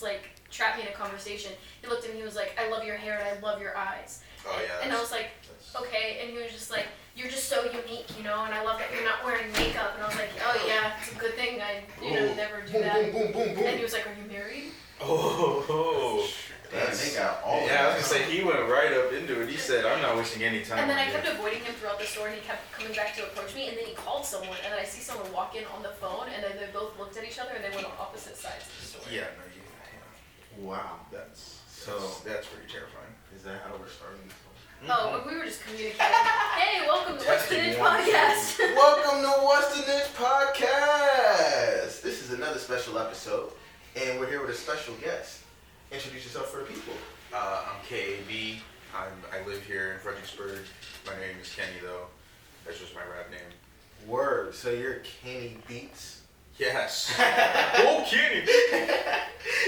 like trap me in a conversation. He looked at me, he was like, I love your hair and I love your eyes. Oh yeah. And I was like, okay. And he was just like, you're just so unique, you know, and I love that you're not wearing makeup. And I was like, oh yeah, it's a good thing I, never do that. Boom, boom, boom, boom. And he was like, are you married? Oh. Damn, they got all of Yeah, I that. was gonna say he went right up into it. He said, "I'm not wasting any time." And then on I kept this." avoiding him throughout the store, and he kept coming back to approach me. And then he called someone, and then I see someone walk in on the phone, and then they both looked at each other, and they went on opposite sides of the store. Yeah, no, you. Wow. That's So that's pretty terrifying. is that how we're starting this one? Oh, we were just communicating. Hey, welcome to What's the Testing Niche one, Podcast. Welcome to What's the Niche Podcast. This is another special episode, and we're here with a special guest. Introduce yourself for the people. I'm KAB. I live here in Fredericksburg. My name is Kenny though. That's just my rap name. Word. So you're Kenny Beats. Yes. Oh, Kenny.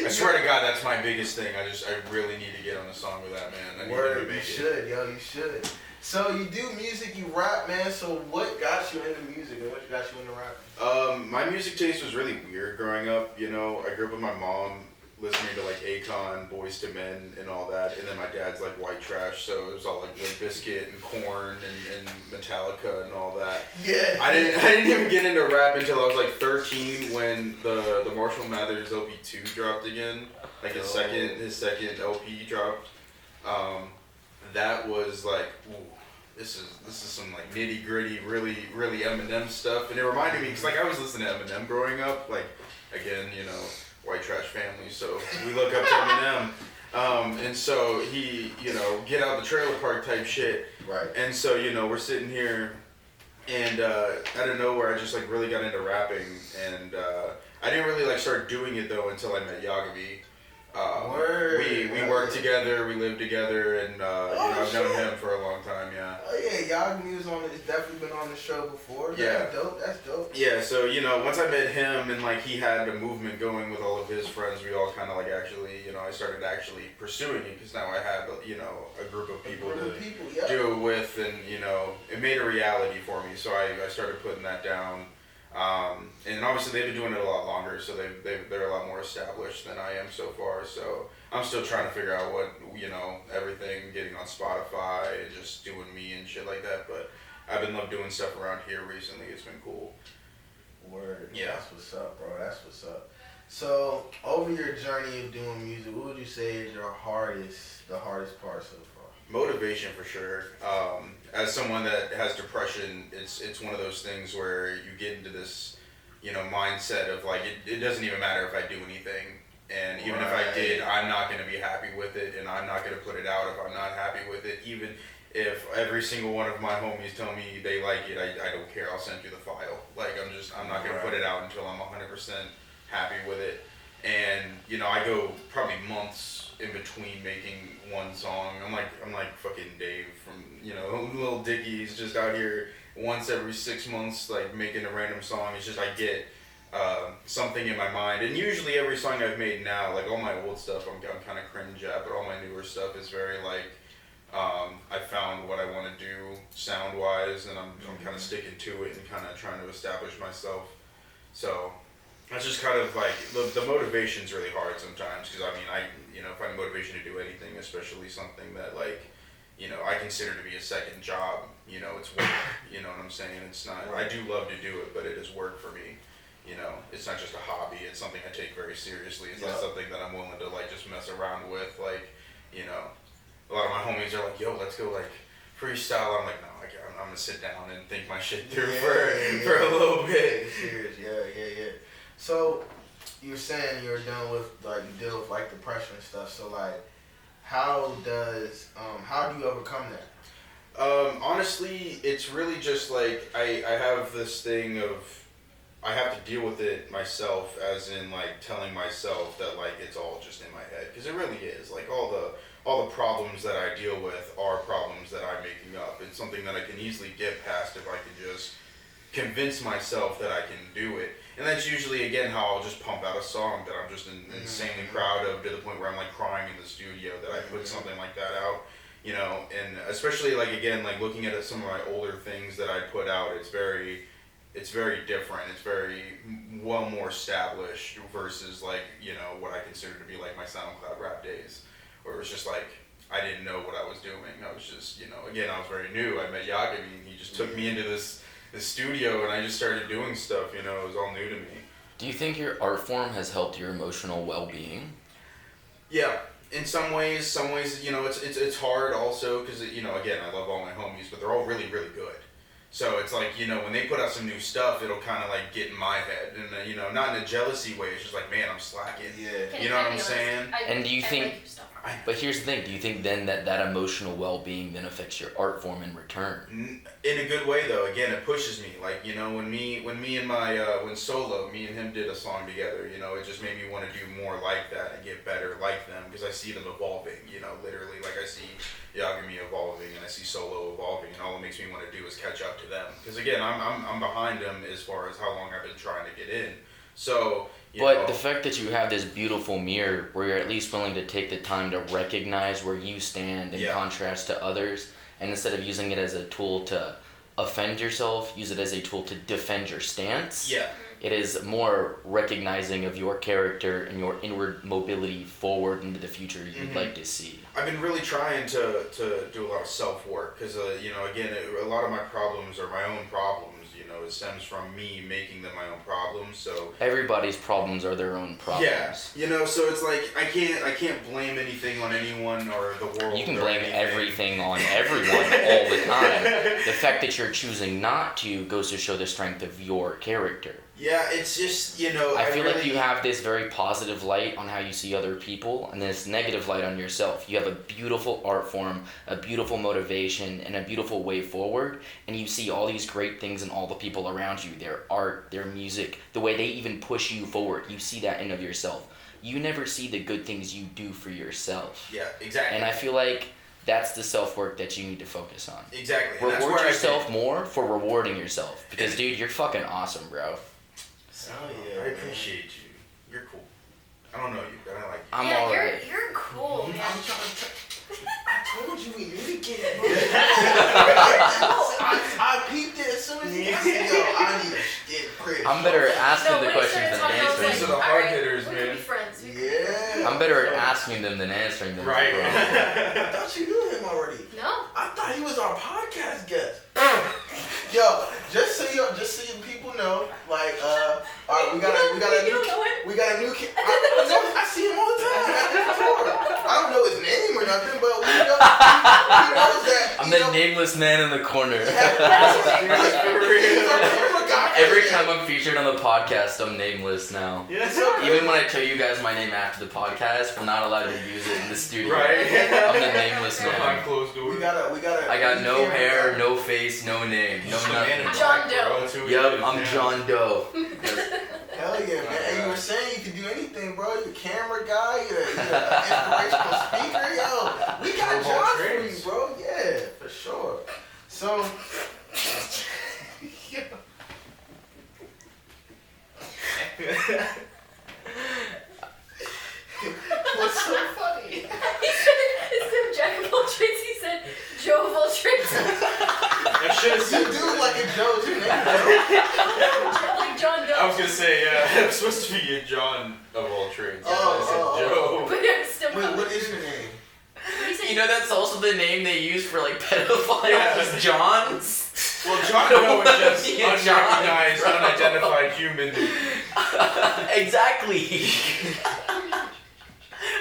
I swear to God, that's my biggest thing. I really need to get on the song with that man. I need Word. to You make it. should, yo. You should. So you do music, you rap, man. So what got you into music, and what got you into rapping? My music taste was really weird growing up. You know, I grew up with my mom listening to like Akon, Boyz II Men, and all that, and then my dad's like white trash, so it was all like Limp Bizkit and Korn and Metallica and all that. Yeah. I didn't even get into rap until I was like 13 when the Marshall Mathers LP2 dropped again, like his second LP dropped. That was like, ooh, this is some like nitty gritty, really Eminem stuff, and it reminded me because like I was listening to Eminem growing up, like again, you know, white trash family, so we look up to Eminem. And so he, you know, get out the trailer park type shit. Right. And so, you know, we're sitting here and out of nowhere I just like really got into rapping, and I didn't really like start doing it though until I met Yagavi. Word. We worked together, we lived together, and you know, I've known shit. him for a long time, yeah. Oh yeah, Yagavi was on. It's definitely been on the show before. Yeah. That's dope. That's dope. Yeah, so, you know, once I met him and, like, he had a movement going with all of his friends, we all kind of, like, actually, you know, I started actually pursuing it because now I had, you know, a group of people to yeah. do it with, and, you know, it made a reality for me, so I started putting that down. And obviously they've been doing it a lot longer, so they're a lot more established than I am so far, so I'm still trying to figure out what, you know, everything, getting on Spotify, just doing me and shit like that, but I've been love doing stuff around here recently. It's been cool. Word. Yeah. That's what's up, bro. That's what's up. So, over your journey of doing music, what would you say is the hardest part so far? Motivation for sure. As someone that has depression, it's one of those things where you get into this, you know, mindset of like it doesn't even matter if I do anything, and even if I did, I'm not going to be happy with it, and I'm not going to put it out if I'm not happy with it. Even if every single one of my homies tell me they like it, I don't care. I'll send you the file. Like I'm not going to put it out until I'm 100% happy with it. And you know, I go probably months in between making one song. I'm like fucking Dave from, you know, Lil Dicky's just out here once every 6 months, like making a random song. It's just I get something in my mind, and usually every song I've made now, like all my old stuff, I'm kind of cringe at, but all my newer stuff is very like I found what I want to do sound wise, and I'm kind of sticking to it and kind of trying to establish myself. So that's just kind of like the motivation's really hard sometimes, because I mean I find motivation to do anything, especially something that like, you know, I consider to be a second job. You know, it's work. You know what I'm saying? It's not. I do love to do it, but it is work for me. You know, it's not just a hobby. It's something I take very seriously. It's not something that I'm willing to like just mess around with. Like, you know, a lot of my homies are like, "Yo, let's go like freestyle." I'm like, "No, I'm gonna sit down and think my shit through for a little bit." Serious, yeah. So you were saying you deal with like depression and stuff. So like, how do you overcome that? Honestly, it's really just like I have this thing of I have to deal with it myself, as in like telling myself that like it's all just in my head, because it really is. Like all the problems that I deal with are problems that I'm making up. It's something that I can easily get past if I can just convince myself that I can do it. And that's usually, again, how I'll just pump out a song that I'm just insanely proud of, to the point where I'm like crying in the studio that I put something like that out, you know. And especially like, again, like looking at some of my older things that I put out, it's very different. It's very well more established versus like, what I consider to be like my SoundCloud rap days, where it was just like, I didn't know what I was doing. I was just, again, I was very new. I met Yagami, and he just took me into this studio, and I just started doing stuff, it was all new to me. Do you think your art form has helped your emotional well-being? Yeah, in some ways, it's hard also, because, again, I love all my homies, but they're all really, really good. So it's like, when they put out some new stuff, it'll kind of like get in my head, and not in a jealousy way. It's just like, man, I'm slacking. Yeah. You know what I'm saying? And do you think? Like your stuff. But here's the thing: do you think then that emotional well-being then affects your art form in return? In a good way, though. Again, it pushes me. Like, when me and my when Solo, me and him did a song together. It just made me want to do more like that and get better like them, because I see them evolving. Literally, like I see Yagami evolving and I see Solo evolving, and all it makes me want to do is catch up to them. Because again, I'm behind them as far as how long I've been trying to get in. So. But the fact that you have this beautiful mirror where you're at least willing to take the time to recognize where you stand in contrast to others, and instead of using it as a tool to offend yourself, use it as a tool to defend your stance. Yeah. It is more recognizing of your character and your inward mobility forward into the future you'd like to see. I've been really trying to do a lot of self-work, because, again, a lot of my problems are my own problems. It stems from me making them my own problems. So everybody's problems are their own problems. Yeah, so it's like I can't blame anything on anyone or the world. You can or blame anything. everything on everyone all the time. The fact that you're choosing not to goes to show the strength of your character. Yeah, it's just, I feel like you have this very positive light on how you see other people, and this negative light on yourself. You have a beautiful art form, a beautiful motivation, and a beautiful way forward, and you see all these great things in all the people around you, their art, their music, the way they even push you forward. You see that in of yourself. You never see the good things you do for yourself. Yeah, exactly. And I feel like that's the self-work that you need to focus on. Exactly. And Reward yourself more for rewarding yourself. Because, dude, you're fucking awesome, bro. Oh, yeah. I appreciate you. You're cool. I don't know you, but I like you. I'm yeah, alright. you're cool, man. I told you we need to get it, bro. I peeped it as soon as he said, yo, I need to get credit. I'm better at asking No, the when he questions started than talking, I was answering These are them. the hard alright, hitters, we man. could be friends. Yeah. I'm better at asking them than answering them. Right. bro. I thought you knew him already. No. I thought he was our podcast guest. Yo, just so you people know, like, all right, we got a new kid. I see him all the time. I don't know his name or nothing, but we know he knows that. I'm the nameless man in the corner. Every time I'm featured on the podcast, I'm nameless now. Yeah. Even when I tell you guys my name after the podcast, we're not allowed to use it in the studio. Right. I'm the nameless Behind man. closed doors. We gotta. I got no hair, no face, no name, no nothing. John Doe. Yup, I'm John Doe. Hell yeah, man. And you were saying you can do anything, bro. You're a camera guy, you're an inspirational speaker. Yo, we got jobs for you, bro. Yeah, for sure. So, what's so funny? Instead of Jack of all trades, he said Joe of all trades. I should have You said do like a Joe too, man. Like John Doe. I was gonna say, yeah, it was supposed to be a John of all trades. I said Joe. But it's still Wait, what is your name? He said, You know that's also the name they use for like pedophiles. Yeah. Is John's. Well, John Doe is just Yeah, John. unrecognized, unidentified human. Exactly.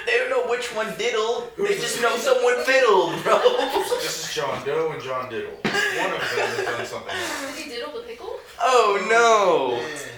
They don't know which one diddled. They just know someone fiddled, bro. This is John Doe and John Diddle. One of them has done something else. Did he diddle the pickle? Oh no. Man.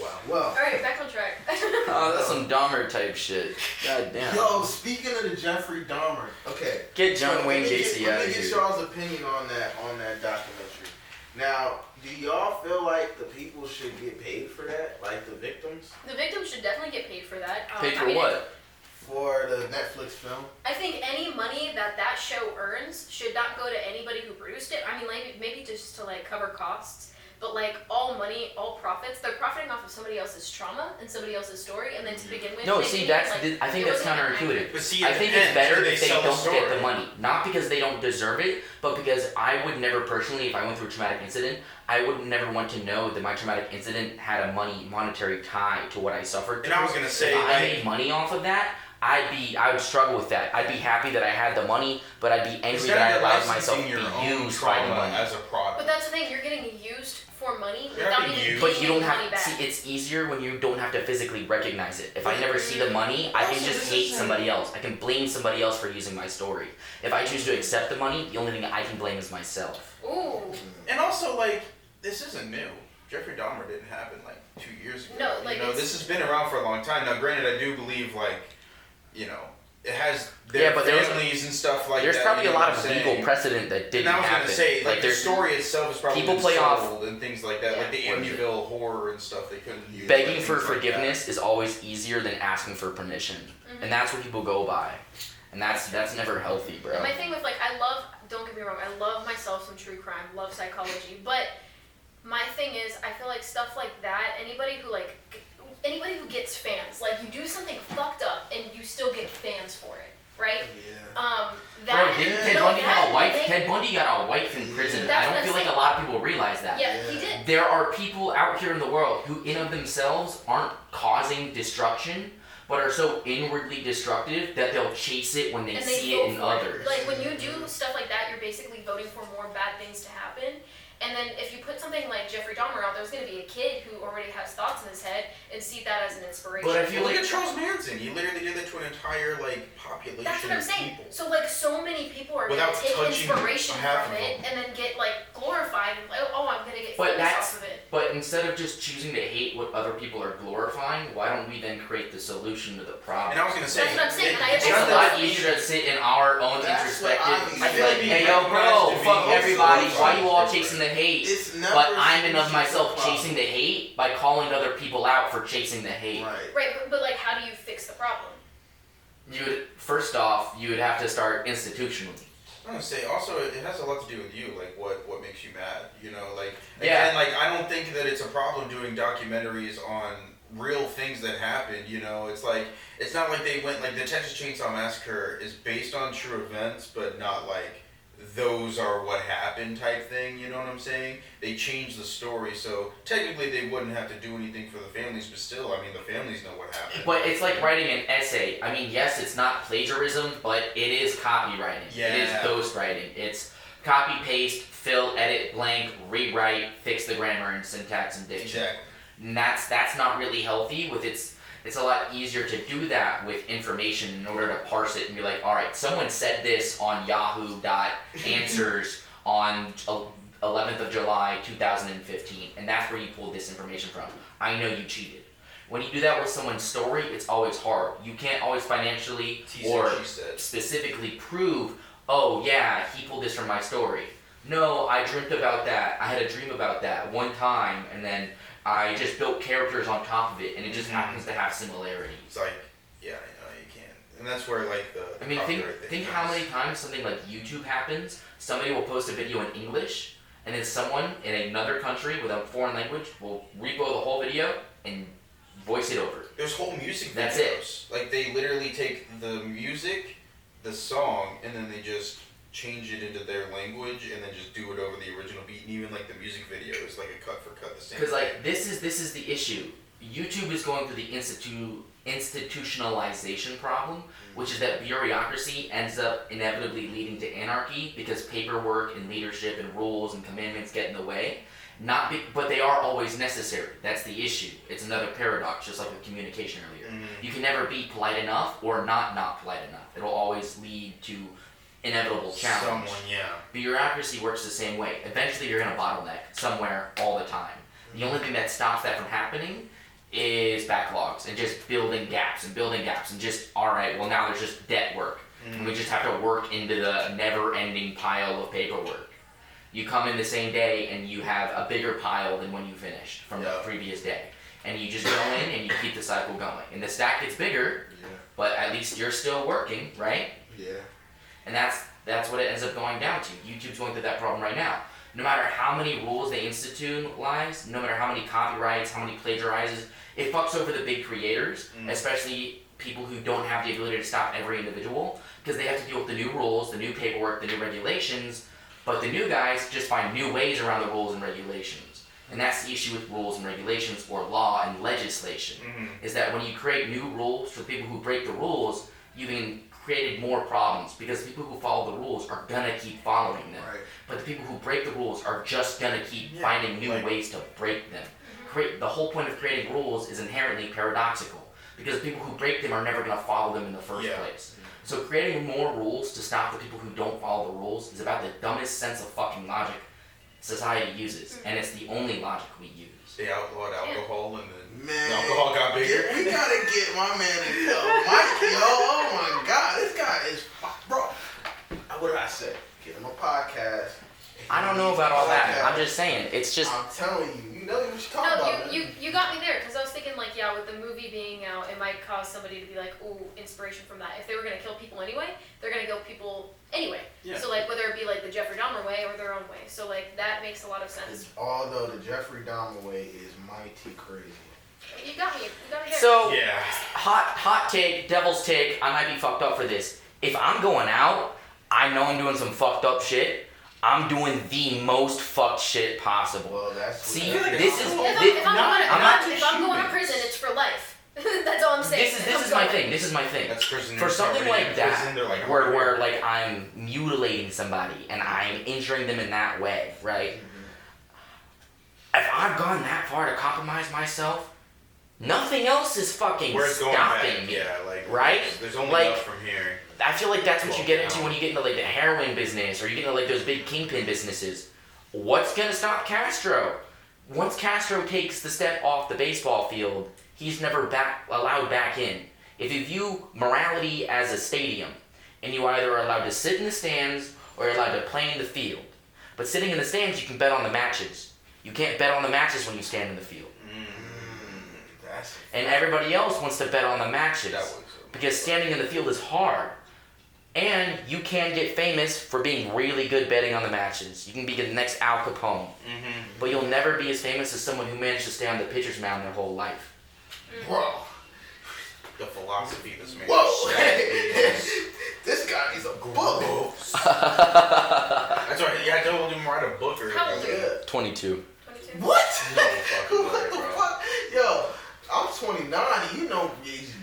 Wow. Well, Alright, back on track. Oh, that's some Dahmer type shit. God damn. yo, speaking of the Jeffrey Dahmer, okay. Get John So Wayne let me Gacy get- out Let of me get here. y'all's opinion on that documentary. Now, do y'all feel like the people should get paid for that, like the victims, The victims should definitely get paid for that. Paid I for mean, what? for the Netflix film? I think any money that show earns should not go to anybody who produced it. I mean, like, maybe just to like cover costs, but like all money, all profits, they're profiting off of somebody else's trauma and somebody else's story, and then to begin with. No, they see, didn't, that's like, I think it that's wasn't even counterintuitive. But see, I at the think it's end, better they if they sell the don't get story. the money. Not because they don't deserve it, but because I would never personally, if I went through a traumatic incident, I would never want to know that my traumatic incident had a monetary tie to what I suffered. And I was gonna say, if I like, made money off of that, I would struggle with that. I'd be happy that I had the money, but I'd be angry that I allowed myself to your be own used by the trauma money. as a product. But that's the thing, you're getting used for money You're without not even being used. But giving you don't the money have back. see. It's easier when you don't have to physically recognize it. If I never see the money, I can Also, just this hate isn't- somebody else. I can blame somebody else for using my story. If I choose to accept the money, the only thing I can blame is myself. Ooh. And also, like, this isn't new. Jeffrey Dahmer didn't happen like 2 years ago. No, like, you know, it's- this has been around for a long time. Now, granted, I do believe, like, you know, it has their but there's- families and stuff like There's that. probably you a know lot what of I'm legal saying? precedent that didn't And I was happen. gonna say, like, the there's story itself is probably people been play off- sold and things like that, Yeah. like the What is it? Amityville horror and stuff. They couldn't use begging like, for things like forgiveness is always easier than asking for permission, Mhm. and that's what people go by, and that's never healthy, bro. And my thing with like, don't get me wrong, I love myself some true crime, love psychology, but my thing is, I feel like stuff like that, anybody who gets fans, like you do something fucked up and you still get fans for it, right? Yeah. Bro, That, didn't you Ted know, Bundy that have a wife? thing- Ted Bundy got a wife in prison. That's I don't what feel I'm like a saying. lot of people realize that. Yeah, he did. There are people out here in the world who, in of themselves, aren't causing destruction, but are so inwardly destructive that they'll chase it when they And see vote it in for others. Like when you do stuff like that, you're basically voting for more bad things to happen. And then if you put something like Jeffrey Dahmer out, there's going to be a kid who already has thoughts in his head and see that as an inspiration. But I that. feel Look like at Charles Manson. He literally did that to an entire like population That's what I'm of saying. people. So like so many people are going Without to take touching inspiration half from of it them. and then get like glorified and like, oh, I'm going to get But famous that's- off of it. But instead of just choosing to hate what other people are glorifying, why don't we then create the solution to the problem? And I was gonna say, That's what I'm saying, and I it's It's not a that lot easier to sit in our own That's what introspective. I I feel like, feel hey like yo, being bro, recognized to fuck be everybody. also Why you all different. chasing the hate? It's never But I'm in of solution myself to the problem. chasing the hate by calling other people out for chasing the hate. Right. Right, but like how do you fix the problem? You would first off, you would have to start institutionally. I'm gonna say also it has a lot to do with you, like what makes you mad, you know, like Yeah. again, like I don't think that it's a problem doing documentaries on real things that happened, you know. It's like it's not like they went like the Texas Chainsaw Massacre is based on true events, but not like those are what happened type thing, you know what I'm saying? They changed the story, so technically they wouldn't have to do anything for the families, but still, I mean the families know what happened. But it's like writing an essay. I mean, yes, it's not plagiarism, but it is copywriting. It is Yeah. ghostwriting. It's copy, paste, fill, edit, blank, rewrite, fix the grammar and syntax and diction. Exactly. And that's not really healthy. It's a lot easier to do that with information in order to parse it and be like, all right, someone said this on Yahoo.Answers on 11th of July 2015, and that's where you pulled this information from. I know you cheated. When you do that with someone's story, it's always hard. You can't always financially He or said, she said. specifically prove, oh yeah, he pulled this from my story. No, I dreamt about that. I had a dream about that one time, and then I just built characters on top of it, and it just Mhm. happens to have similarities. It's like, yeah, I know you can't, and that's where like the. I mean, think copyright thing how comes. many times something like YouTube happens. Somebody will post a video in English, and then someone in another country with a foreign language will repo the whole video and voice it over. There's whole music videos. That's it. Like they literally take the music, the song, and then they just change it into their language, and then just do it over the original beat. And even like the music video is like a cut for cut the same. Because thing. like this is the issue. YouTube is going through the institutionalization problem, which is that bureaucracy ends up inevitably leading to anarchy because paperwork and leadership and rules and commandments get in the way. But they are always necessary. That's the issue. It's another paradox, just like with communication earlier. Mhm. You can never be polite enough or not polite enough. It'll always lead to inevitable challenge. Someone, yeah. Bureaucracy works the same way. Eventually you're going to bottleneck somewhere all the time. The only thing that stops that from happening is backlogs and just building gaps and just, alright, well now there's just debt work. And we just have to work into the never-ending pile of paperwork. You come in the same day and you have a bigger pile than when you finished from the Yeah. previous day. And you just go in and you keep the cycle going. And the stack gets bigger, Yeah. but at least you're still working, right? Yeah. And that's what it ends up going down to. YouTube's going through that problem right now. No matter how many rules they institutionalize, no matter how many copyrights, how many plagiarizes, it fucks over the big creators, especially people who don't have the ability to stop every individual, because they have to deal with the new rules, the new paperwork, the new regulations, But the new guys just find new ways around the rules and regulations. And that's the issue with rules and regulations or law and legislation. Is that when you create new rules for the people who break the rules, you've even created more problems because the people who follow the rules are gonna keep following them. Right. But the people who break the rules are just gonna keep finding new ways to break them. The whole point of creating rules is inherently paradoxical because the people who break them are never gonna follow them in the first place. So creating more rules to stop the people who don't follow the rules is about the dumbest sense of fucking logic society uses, and it's the only logic we use. They outlawed alcohol and then Man, alcohol got bigger. We gotta get my man Mike, yo. Oh my God, this guy is, bro. What did I say? Get him a podcast. I don't know about all that. I'm just saying, it's just. I'm telling you, you know what you're talking about. No, you got me there because I was thinking like, yeah, with the movie being out, it might cause somebody to be like, ooh, inspiration from that. If they were gonna kill people anyway, they're gonna kill people anyway. Yeah. So like whether it be like the Jeffrey Dahmer way or their own way. So like that makes a lot of sense. Although the Jeffrey Dahmer way is mighty crazy. You got me. You got me there. So, Yeah. hot take, devil's take, I might be fucked up for this. If I'm going out, I know I'm doing some fucked up shit. I'm doing the most fucked shit possible. Well, that's See, what that this is. if I'm I'm going to prison, it's for life. That's all I'm saying. This is my thing. This is my thing. That's prison. For something like that, they're like, where like I'm mutilating somebody and I'm injuring them in that way, right? If I've gone that far to compromise myself, nothing else is fucking Where it's going stopping back, me. yeah, like right? There's only Like, up from here. I feel like that's what you get into when you get into like the heroin business or you get into like those big kingpin businesses. What's gonna stop Castro? Once Castro takes the step off the baseball field, he's never allowed back in. If you view morality as a stadium, and you either are allowed to sit in the stands or you're allowed to play in the field. But sitting in the stands, you can bet on the matches. You can't bet on the matches when you stand in the field. And everybody else wants to bet on the matches. Because standing in the field is hard. And you can get famous for being really good betting on the matches. You can be the next Al Capone. But you'll never be as famous as someone who managed to stay on the pitcher's mound their whole life. Bro. The philosophy this man. Whoa. This guy needs a book. That's right. Yeah, I told him to write a book or How old are you? 22. 22? What? No fucking What way, the bro. fuck? Yo, I'm 29. You know,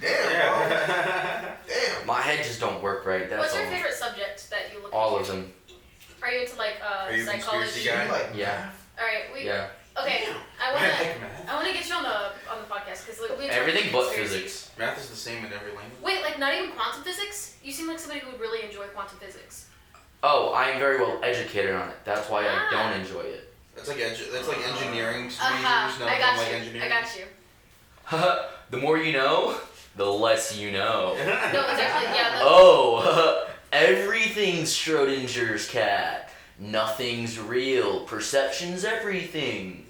damn, bro. Damn. My head just don't work right. That's What's all. your favorite subject that you look All into? of them. Are you into like Are you a psychology? conspiracy guy? You like Yeah. All right, we. Yeah. Okay, I like math. I wanna get you on the podcast because like, we Everything but conspiracy. physics. Math is the same in every language. Wait, like not even quantum physics? You seem like somebody who would really enjoy quantum physics. Oh, I am very well educated on it. That's why I don't enjoy it. That's like engineering majors. I Nothing got like you. engineering. I got you. The more you know, the less you know. No, it's actually yeah. Oh, everything's Schrodinger's cat. Nothing's real. Perception's everything.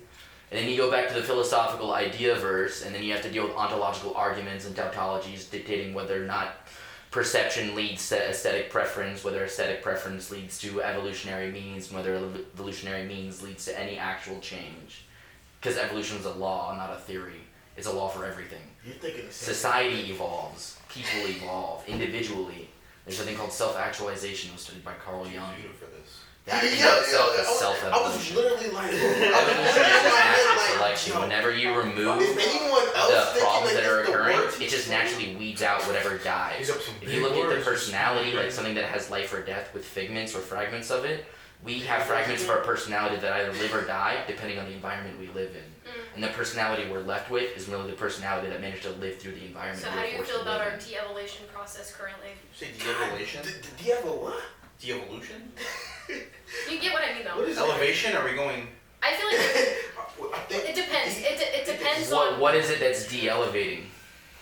And then you go back to the philosophical idea verse, and then you have to deal with ontological arguments and tautologies dictating whether or not perception leads to aesthetic preference, whether aesthetic preference leads to evolutionary means, and whether evolutionary means leads to any actual change. Because evolution is a law, not a theory. It's a law for everything. You're thinking the same. Society evolves. People evolve individually. There's a thing called self-actualization, was studied by Carl Jung. For this. That in Yeah, itself is I was self-evolution. literally like, Evolution is just natural selection. Whenever you remove is anyone else the thinking problems that that are it's the occurring, worst? it just naturally weeds out whatever dies. He's up some If you look at the big words. personality, like something that has life or death with figments or fragments of it, we have fragments of our personality that either live or die depending on the environment we live in. And the personality we're left with is merely the personality that managed to live through the environment So we how were do you forced feel to about live our in. de-evolution process currently? Say de-evolution? Do you have a what? De-evolution? You get what I mean though. What is Elevation? Are we going? I feel like I think it depends. It depends on. What is it that's de-elevating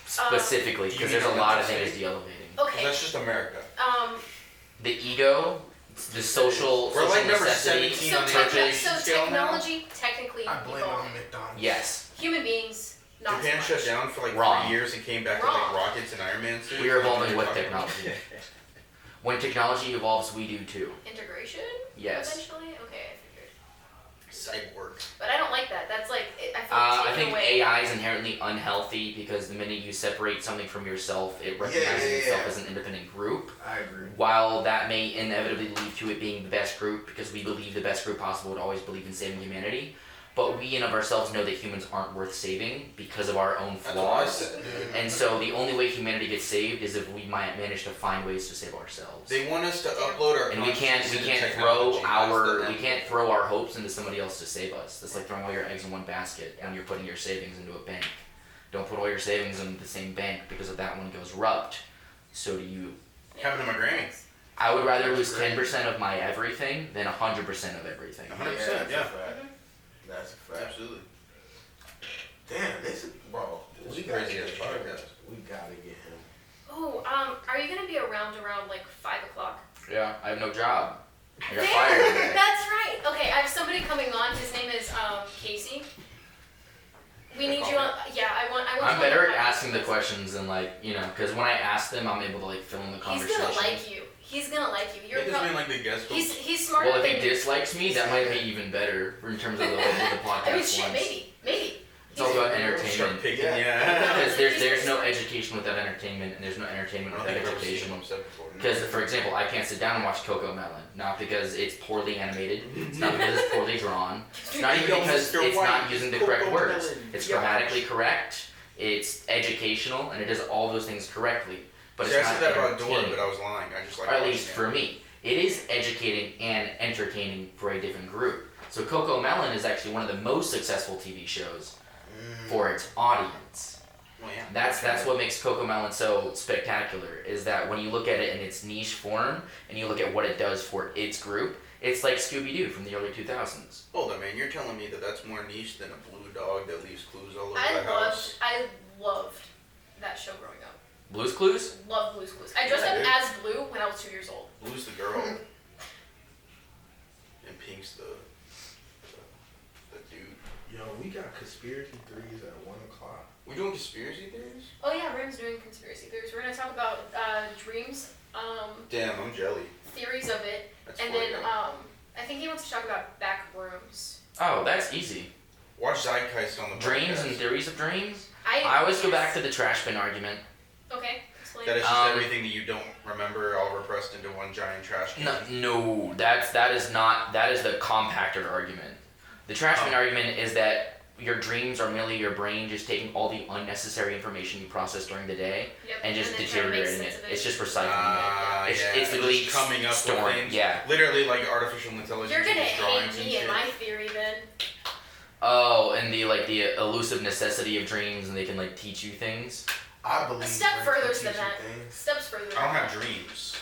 specifically? Because there's a lot of things de-elevating. Okay. That's just America. The ego, the social We're like number necessity, 17 So, on the techni- education so scale now. technology technically I blame it evolved. on McDonald's. Yes, Human beings, not Japan so shut much. down for like Wrong. 3 years and came back with Wrong. like rockets and Iron Man suits. we are evolving with Talking about- technology. When technology evolves, we do too. Integration. Yes. Eventually. Okay, I figured. Cyborg. But I don't like that. That's like I feel I taken think away. AI is inherently unhealthy because the minute you separate something from yourself, it recognizes yeah, itself yeah. as an independent group. I agree. While that may inevitably lead to it being the best group, because we believe the best group possible would always believe in saving humanity, but we in of ourselves know that humans aren't worth saving because of our own That's what I flaws. said. And so the only way humanity gets saved is if we might manage to find ways to save ourselves. They want us to upload our And we can't consciousness into throw technology. That's the we end. can't throw our hopes into somebody else to save us. That's like throwing all your eggs in one basket and you're putting your savings into a bank. Don't put all your savings in the same bank, because if that one goes rupt, so do you. Happened to my granny. I would rather lose 10% of my everything than 100% of everything. 100%, yeah. That's a fact. Absolutely. Damn, this is, bro. This We is gotta crazy get as him. podcast. We gotta get him. Oh, are you gonna be around like 5 o'clock? Yeah, I have no job. I got There! fired today. That's right. Okay, I have somebody coming on. His name is Casey. We need you on. Yeah, I want. I'm you better on at the asking the podcast. questions and because when I ask them, I'm able to like fill in the He's conversation. gonna like you. He's gonna like you. You're Make this pro- man like the guest host. he's smarter Well, if than he you. dislikes me, that might be even better in terms of the podcast. I mean, shit, ones. maybe. It's all about Start entertainment. picking, Yeah. yeah. Because there's no education without entertainment, and there's no entertainment I don't without think I've ever seen education. him said before. Because, for example, I can't sit down and watch Coco Melon. Not because it's poorly animated. It's not because it's poorly drawn. It's not even Yo, because Mr. it's White, not using the correct Coco words. Melon. It's Yeah. grammatically correct. It's educational, and it does all those things correctly. But See, it's I not said that about Dora, entertaining. but I was lying. I just like. Or at watching least it. for me. It is educating and entertaining for a different group. So Coco Melon is actually one of the most successful TV shows for its audience. Well, yeah. That's what makes Coco Melon so spectacular, is that when you look at it in its niche form and you look at what it does for its group, it's like Scooby-Doo from the early 2000s. Hold on, man. You're telling me that that's more niche than a blue dog that leaves clues all over I the house? loved that show growing up. Blue's Clues? Love Blue's Clues. I dressed Yeah, up dude. as Blue when I was 2 years old. Blue's the girl. And Pink's the dude. Yo, we got conspiracy theories at 1 o'clock. We doing conspiracy theories? Oh yeah, Rim's doing conspiracy theories. We're gonna talk about dreams, Damn, I'm jelly. theories of it, That's and funny, then though. I think he wants to talk about back rooms. Oh, that's easy. Watch Zeitgeist on the Dreams podcast. and theories of dreams? I I always go back to the trash bin argument. Okay, explain. That is just Um, everything that you don't remember all repressed into one giant trash can. No, that is the compactor argument. The trash bin argument is that your dreams are merely your brain just taking all the unnecessary information you process during the day Yep, and just then try to make deteriorating sense it. of It's just recycling Ah, it. It's, yeah. it's literally Just coming up with storing. things. Yeah. Literally like artificial intelligence. You're gonna just drawings hate and me and shit. my theory then. Oh, and the elusive necessity of dreams, and they can like teach you things. I believe A step dreams further can than teach you that. things. Steps further. I don't have dreams.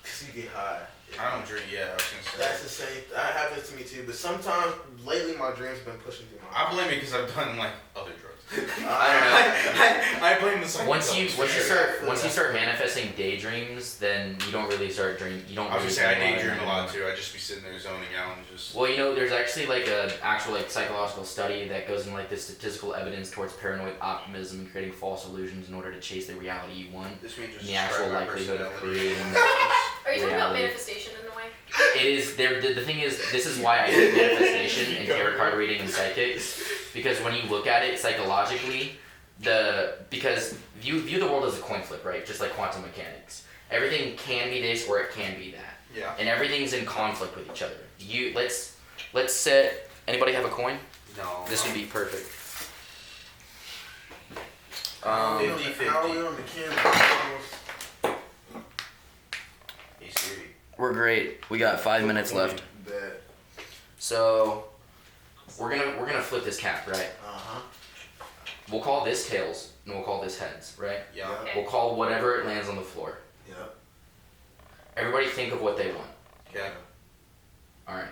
'Cause you get high. I don't dream. Yeah, I was gonna That's say. the same. That happens to me too. But sometimes lately my dreams have been pushing through my. I blame it because I've done like other drugs. I don't know. I blame the psychedelics. Once you Yeah. start manifesting daydreams, then you don't really start dreaming. You don't. I was really gonna say I dream daydream a lot anymore. too. I'd just be sitting there zoning out and just. Well, there's actually like an actual like psychological study that goes in like the statistical evidence towards paranoid optimism and creating false illusions in order to chase the reality you want. This means just And the actual describe my likelihood of personality. creating. Are you talking about reality. manifestation in a way? It is there. The thing is, this is why I hate manifestation and tarot card reading and psychics, because when you look at it psychologically, because view the world as a coin flip, right? Just like quantum mechanics. Everything can be this or it can be that, Yeah. and everything's in conflict with each other. Let's set. Anybody have a coin? No. This would be perfect. How are we on the- 50-50. How are we on the camera? Hey Siri. We're great. We got 5 minutes left. Bet. So we're gonna flip this cap, right? Uh-huh. We'll call this tails and we'll call this heads, right? Yeah. Okay. We'll call whatever it lands on the floor. Yep. Everybody think of what they want. Okay. All right.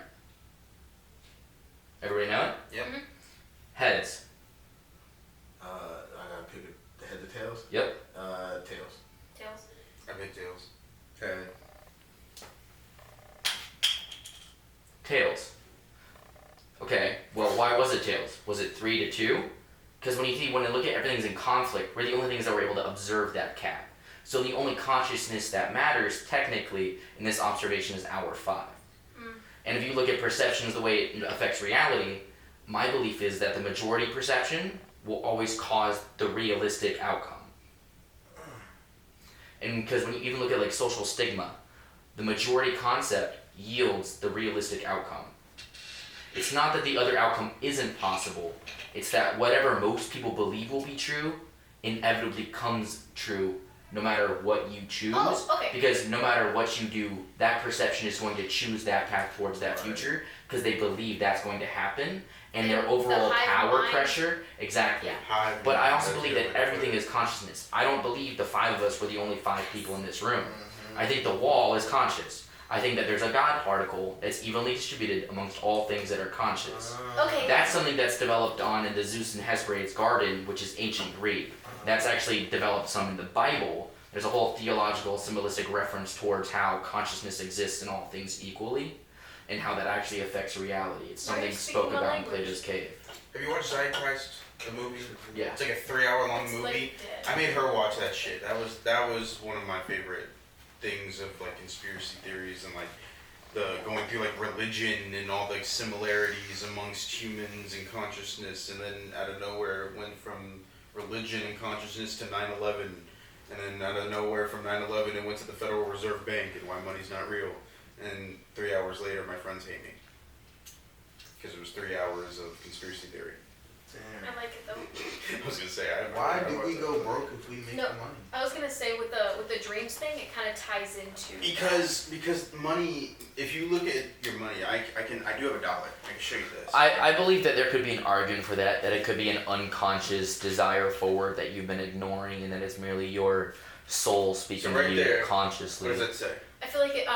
Everybody know it? Yep. Heads. I gotta pick the head to tails. Yep. Tails. Tails. I pick tails. Okay. Tails. Okay. Well, why was it tails? Was it 3-2? Because when you look at everything's in conflict, we're the only things that were able to observe that cap. So the only consciousness that matters technically in this observation is hour 5. And if you look at perceptions the way it affects reality, my belief is that the majority perception will always cause the realistic outcome. And because when you even look at like social stigma, the majority concept yields the realistic outcome. It's not that the other outcome isn't possible, it's that whatever most people believe will be true inevitably comes true no matter what you choose. Oh, okay. Because no matter what you do, that perception is going to choose that path towards that future because they believe that's going to happen, and their The overall hive power mind. pressure, exactly. Yeah. But I also believe that everything is consciousness. I don't believe the five of us were the only five people in this room. I think the wall is conscious. I think that there's a God particle that's evenly distributed amongst all things that are conscious. Okay. That's something that's developed on in the Zeus and Hesperides garden, which is ancient Greek. That's actually developed some in the Bible. There's a whole theological, symbolistic reference towards how consciousness exists in all things equally, and how that actually affects reality. It's Why are something you speaking spoken my about in language? Plato's Cave. Have you watched Zeitgeist, the movie? Yeah. It's like a 3-hour-long It's movie. like dead. I made her watch that shit. That was one of my favorite things of like conspiracy theories and like the going through like religion and all the similarities amongst humans and consciousness, and then out of nowhere it went from religion and consciousness to 9/11, and then out of nowhere from 9/11 it went to the Federal Reserve Bank and why money's not real. And 3 hours later, my friends hate me because it was 3 hours of conspiracy theory. Damn. I like it though. I was gonna say, I Why I do watched we that. go broke if we make No. the money? I was gonna say with the dreams thing, it kind of ties into. Because money, if you look at your money, I do have $1. I can show you this. I believe that there could be an argument for that it could be an unconscious desire forward that you've been ignoring, and that it's merely your soul speaking So right to you there, consciously. What does that say? I feel like it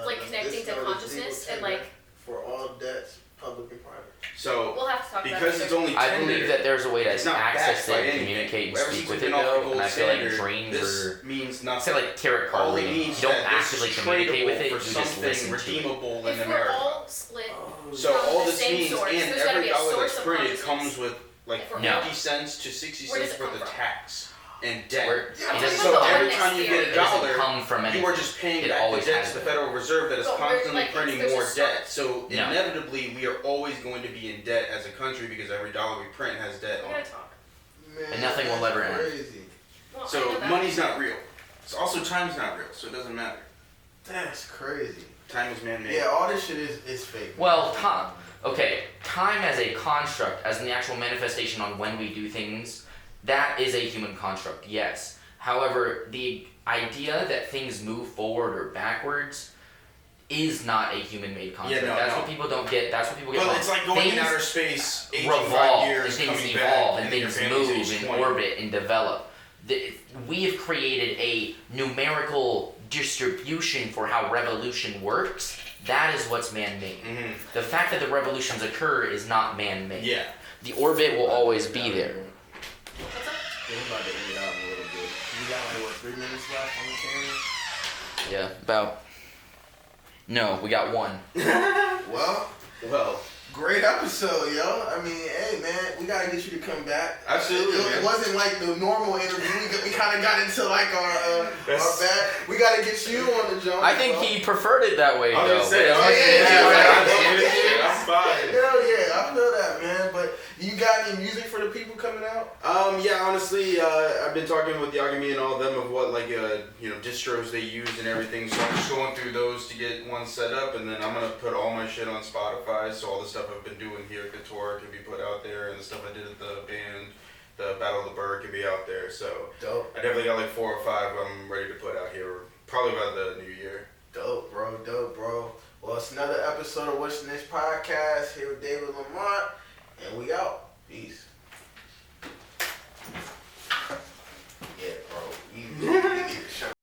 like This connecting to notice consciousness legal and like for all debts, public and private. So we'll have to talk about because it. it's only I tender, believe that there's a way to it's not access backed by it, anything. communicate, and Ever speak since with we've it been off the though, and gold I feel like standard, dreams this are... means I nothing. say like tarot card All it reading. means You don't that this actively is communicate with tradable it, for you just something listen to it. redeemable in If we're America. all split, So from all the this same means, source, and there's gotta every be a dollar source that's of printed consciousness. comes with like If we're No. 50 cents to 60 Where does cents it worth come of from? tax and debt. Where- I'm it talking doesn't, So about the every oneness time you get theory. a it doesn't dollar, come from anything. you are just paying It back the always debt has to the been. Federal Reserve that is But we're, constantly like, printing there's a more source. debt. So No. inevitably, we are always going to be in debt as a country because every dollar we print has debt We on gotta it. talk. Man, And nothing will that's ever end. crazy. Well, I So know that. money's not real. So also time's not real, so it doesn't matter. That's crazy. Time is man-made. Yeah, all this shit is fake. Well, time. Okay, time as a construct, as an actual manifestation on when we do things, that is a human construct, yes. However, the idea that things move forward or backwards is not a human-made construct. Yeah, no, That's no. what people don't get. That's what people get Well, wrong. it's like going in Things outer space, aging 5 revolve, years, and things coming evolve, back, and then your things family's move age and 20. orbit and develop. We have created a numerical distribution for how revolution works. That is what's man-made. Mhm. The fact that the revolutions occur is not man-made. Yeah. The orbit will always be there. What's up? We're about to end it out a little bit. We got like, what, 3 minutes left on the camera? Yeah, about. No, we got one. Well, Well, great episode, yo. I mean, hey, man, we gotta get you to come back. Absolutely, It man. wasn't like the normal interview. We kind of got into like our That's- back. We gotta get you on the jump. I think he preferred it that way, I was though. gonna say, I'm fine. Hell yeah, I feel that, man. But you got any music for the people coming out? Yeah, honestly, I've been talking with Yagami and all of them of what distros they use and everything. So I'm just going through those to get one set up, and then I'm gonna put all my shit on Spotify. So all the stuff I've been doing here at Couture can be put out there, and the stuff I did at the band, the Battle of the Bird, can be out there. So Dope. I definitely got like 4 or 5 I'm ready to put out here, probably by the new year. Dope, bro. Dope, bro. Well, it's another episode of What's Next Podcast here with David Lamont, and we out. Peace.